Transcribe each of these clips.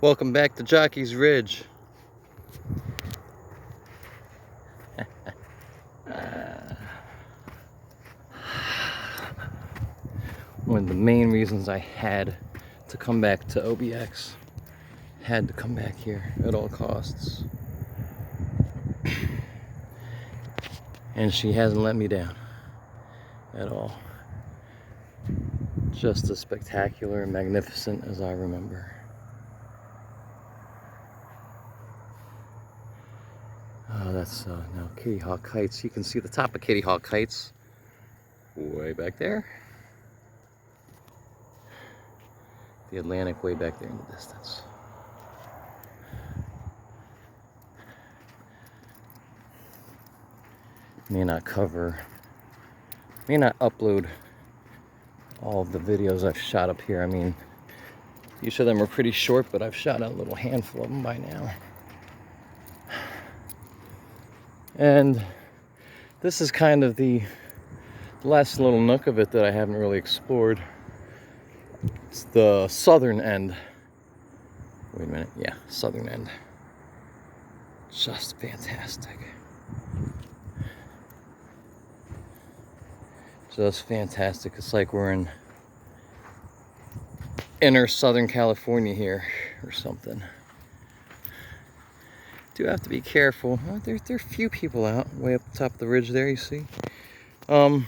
Welcome back to Jockey's Ridge. One of the main reasons I had to come back to OBX. Had to come back here at all costs. And she hasn't let me down at all. Just as spectacular and magnificent as I remember. That's now Kitty Hawk Heights. You can see the top of Kitty Hawk Heights way back there. The Atlantic way back there in the distance. May not upload all of the videos I've shot up here. I mean, each of them are pretty short, but I've shot a little handful of them by now. And this is kind of the last little nook of it that I haven't really explored. It's the southern end. Wait a minute, yeah, southern end. Just fantastic. Just fantastic. It's like we're in inner Southern California here or something. Do have to be careful. There are few people out way up the top of the ridge there, you see. I'm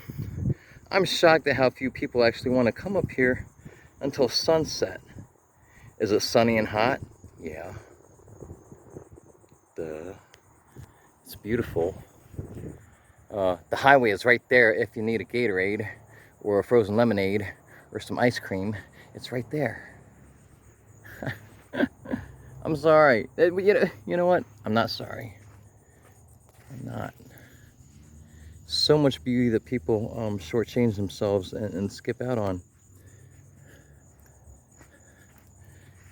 shocked at how few people actually want to come up here until sunset. Is it sunny and hot? Yeah. It's beautiful. The highway is right there if you need a Gatorade or a frozen lemonade or some ice cream. It's right there. I'm sorry. You know what? I'm not sorry. I'm not. So much beauty that people shortchange themselves and skip out on.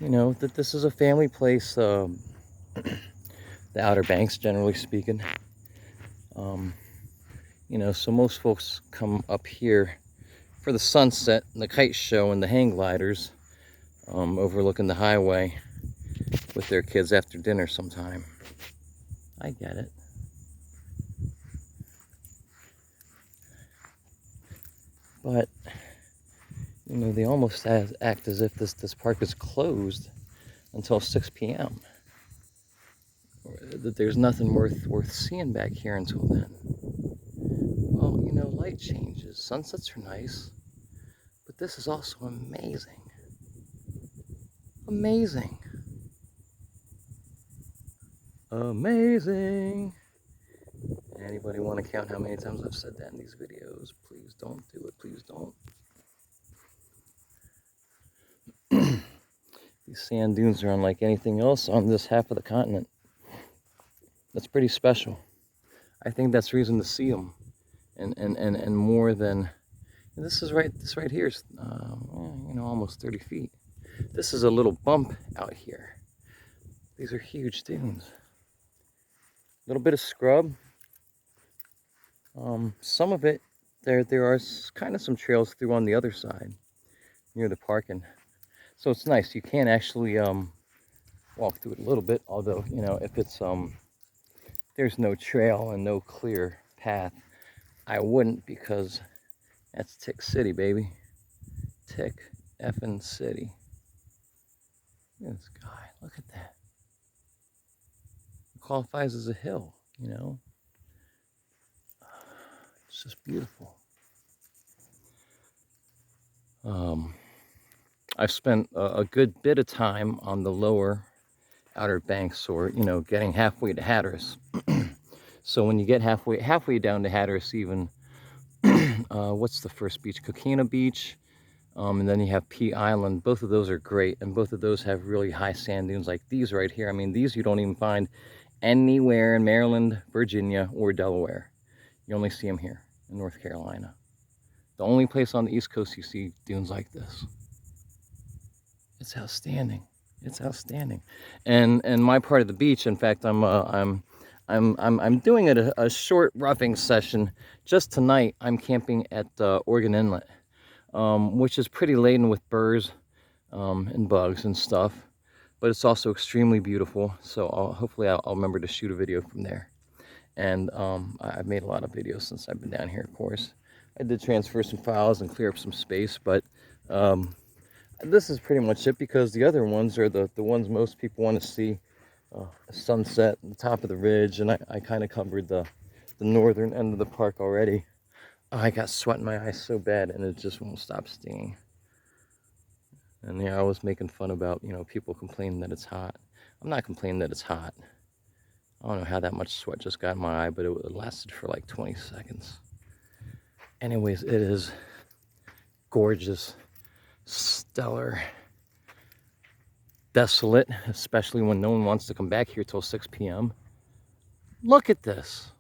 You know, that this is a family place. The Outer Banks, generally speaking. You know, so most folks come up here for the sunset and the kite show and the hang gliders, overlooking the highway with their kids after dinner sometime. I get it. But, you know, they almost act as if this park is closed until 6 p.m. That there's nothing worth seeing back here until then. Well, you know, light changes. Sunsets are nice. But this is also amazing. Amazing. Amazing. Anybody want to count how many times I've said that in these videos? Please don't do it. Please don't. These sand dunes are unlike anything else on this half of the continent. That's pretty special. I think that's reason to see them. And more than... And this right here is, you know, almost 30 feet. This is a little bump out here. These are huge dunes. A little bit of scrub. Some of it, there are kind of some trails through on the other side, near the parking. So it's nice. You can actually walk through it a little bit, although, you know, if it's there's no trail and no clear path, I wouldn't, because that's Tick City, baby. Tick effing City. Look at this guy. Look at that. It qualifies as a hill, you know. It's just beautiful. I've spent a good bit of time on the lower Outer Banks, or, you know, getting halfway to Hatteras. So when you get halfway down to Hatteras, even, what's the first beach? Coquina Beach, and then you have Pea Island. Both of those are great, and both of those have really high sand dunes like these right here. I mean, these you don't even find anywhere in Maryland, Virginia, or Delaware. You only see them here in North Carolina. The only place on the East Coast you see dunes like this. It's outstanding. It's outstanding. And my part of the beach, in fact, I'm doing a short roughing session just tonight. I'm camping at Oregon Inlet, which is pretty laden with burrs and bugs and stuff. but it's also extremely beautiful. So hopefully I'll remember to shoot a video from there. And I've made a lot of videos since I've been down here, of course. I did transfer some files and clear up some space, but this is pretty much it, because the other ones are the ones most people want to see. Sunset, the top of the ridge, and I kind of covered the northern end of the park already. Oh, I got sweat in my eyes so bad, and it just won't stop stinging. And yeah, I was making fun about, you know, people complaining that it's hot. I'm not complaining that it's hot. I don't know how that much sweat just got in my eye, but it lasted for like 20 seconds. Anyways, it is gorgeous, stellar, desolate, especially when no one wants to come back here till 6 p.m. Look at this.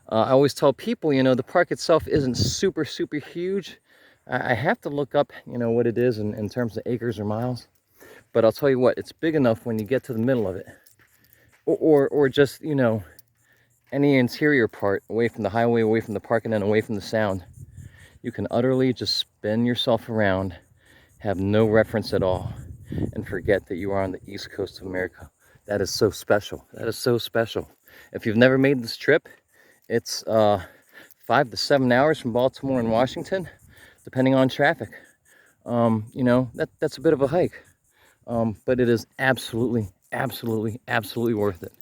I always tell people, you know, the park itself isn't super huge. I have to look up, you know, what it is in terms of acres or miles. But I'll tell you what, it's big enough when you get to the middle of it. Or just, you know, any interior part, away from the highway, away from the park, and then away from the sound. You can utterly just spin yourself around, have no reference at all, and forget that you are on the East Coast of America. That is so special. That is so special. If you've never made this trip, it's 5 to 7 hours from Baltimore and Washington, depending on traffic. You know, that's a bit of a hike. But it is absolutely worth it.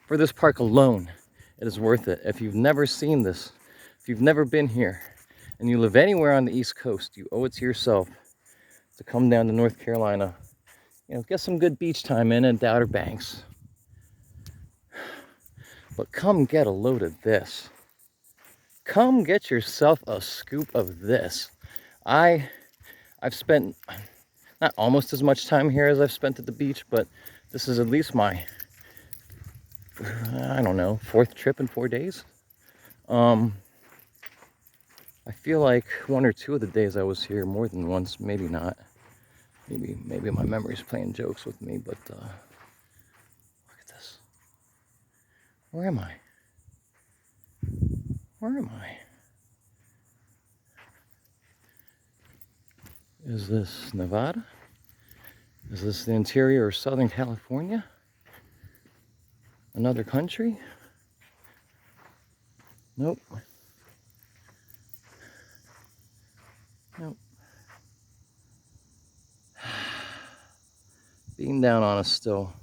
For this park alone, it is worth it. If you've never seen this, if you've never been here, and you live anywhere on the East Coast, you owe it to yourself to come down to North Carolina. You know, get some good beach time in at the Outer Banks. But come get a load of this. Come get yourself a scoop of this. I've spent not almost as much time here as I've spent at the beach, but this is at least my, I don't know, 4th trip in 4 days. I feel like 1 or 2 of the days I was here, more than once, maybe not. Maybe my memory's playing jokes with me, but look at this. Where am I? Where am I? Is this Nevada? Is this the interior of Southern California? Another country? Nope. Nope. Being down on us still.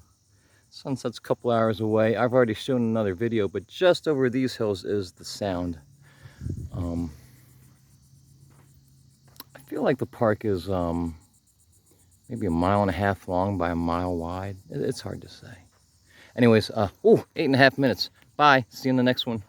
Sunset's a couple hours away. I've already shown another video, but just over these hills is the Sound. I feel like the park is maybe 1.5 miles long by 1 mile wide. It's hard to say. Anyways, 8.5 minutes. Bye. See you in the next one.